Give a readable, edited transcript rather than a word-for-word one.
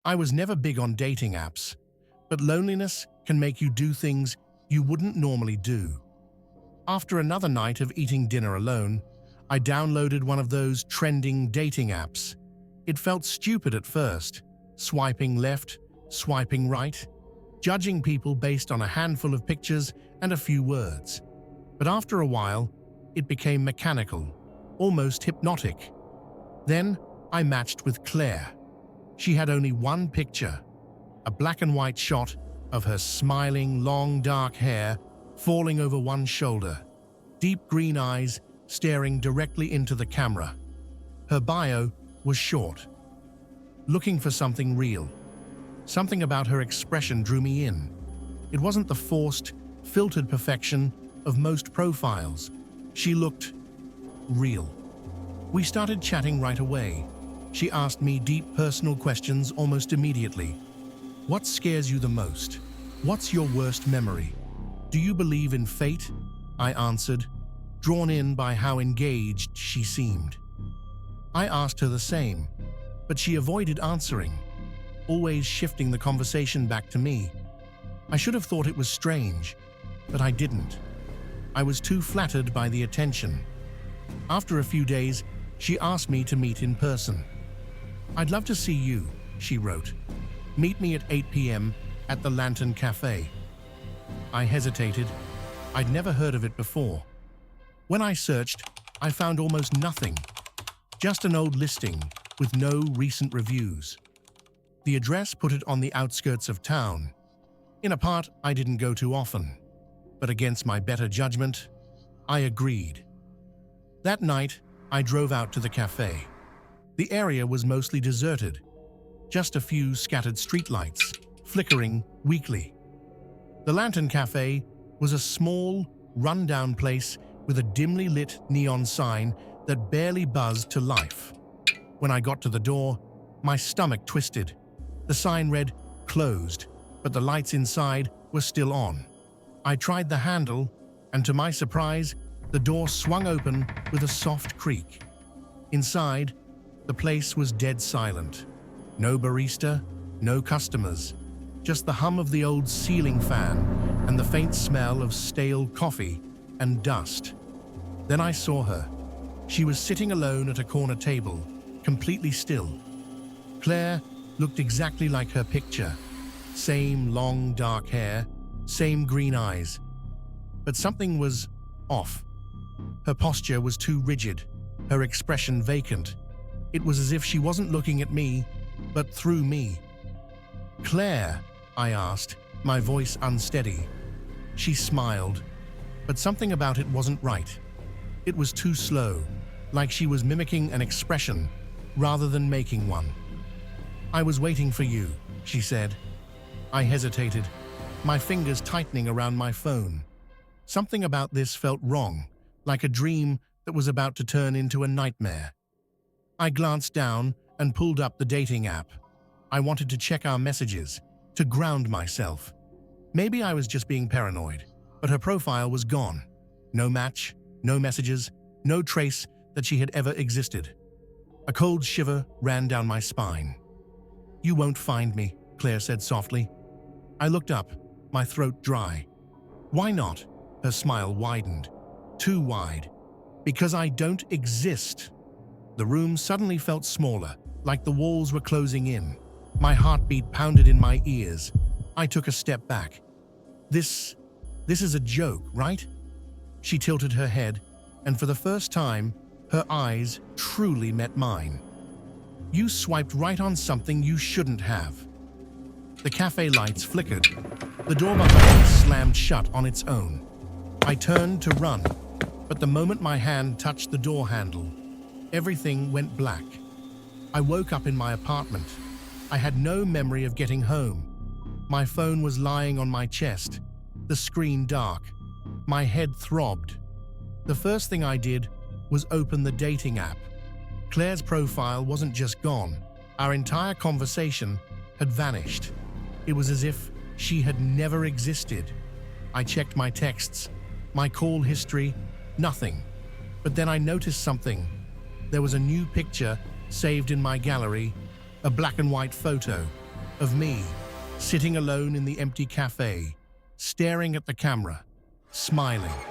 I was never big on dating apps, but loneliness can make you do things you wouldn't normally do. After another night of eating dinner alone, I downloaded one of those trending dating apps. It felt stupid at first, swiping left, swiping right, judging people based on a handful of pictures and a few words. But after a while, it became mechanical, almost hypnotic. Then I matched with Claire. She had only one picture, a black and white shot of her smiling, long, dark hair falling over one shoulder, deep green eyes staring directly into the camera. Her bio was short. Looking for something real. Something about her expression drew me in. It wasn't the forced, filtered perfection of most profiles. She looked real. We started chatting right away. She asked me deep personal questions almost immediately. What scares you the most? What's your worst memory? Do you believe in fate? I answered, drawn in by how engaged she seemed. I asked her the same, but she avoided answering, always shifting the conversation back to me. I should have thought it was strange, but I didn't. I was too flattered by the attention. After a few days, she asked me to meet in person. I'd love to see you, she wrote. Meet me at 8 p.m. at the Lantern Cafe. I hesitated. I'd never heard of it before. When I searched, I found almost nothing. Just an old listing with no recent reviews. The address put it on the outskirts of town, in a part I didn't go to often. But against my better judgment, I agreed. That night, I drove out to the cafe. The area was mostly deserted, just a few scattered streetlights, flickering weakly. The Lantern Cafe was a small, run-down place with a dimly lit neon sign that barely buzzed to life. When I got to the door, my stomach twisted. The sign read, "Closed," but the lights inside were still on. I tried the handle, and to my surprise, the door swung open with a soft creak. Inside, the place was dead silent. No barista, no customers, just the hum of the old ceiling fan and the faint smell of stale coffee and dust. Then I saw her. She was sitting alone at a corner table, completely still. Claire looked exactly like her picture. Same long dark hair, same green eyes. But something was off. Her posture was too rigid, her expression vacant. It was as if she wasn't looking at me, but through me. "Claire?" I asked, my voice unsteady. She smiled, but something about it wasn't right. It was too slow, like she was mimicking an expression rather than making one. "I was waiting for you," she said. I hesitated, my fingers tightening around my phone. Something about this felt wrong, like a dream that was about to turn into a nightmare. I glanced down and pulled up the dating app. I wanted to check our messages, to ground myself. Maybe I was just being paranoid, but her profile was gone. No match, no messages, no trace that she had ever existed. A cold shiver ran down my spine. "You won't find me," Claire said softly. I looked up, my throat dry. "Why not?" Her smile widened. Too wide. "Because I don't exist." The room suddenly felt smaller, like the walls were closing in. My heartbeat pounded in my ears. I took a step back. This is a joke, right?" She tilted her head, and for the first time, her eyes truly met mine. "You swiped right on something you shouldn't have." The cafe lights flickered. The door behind me slammed shut on its own. I turned to run, but the moment my hand touched the door handle, everything went black. I woke up in my apartment. I had no memory of getting home. My phone was lying on my chest, the screen dark. My head throbbed. The first thing I did was open the dating app. Claire's profile wasn't just gone. Our entire conversation had vanished. It was as if she had never existed. I checked my texts, my call history, nothing. But then I noticed something. There was a new picture saved in my gallery, a black and white photo, of me, sitting alone in the empty cafe, staring at the camera, smiling.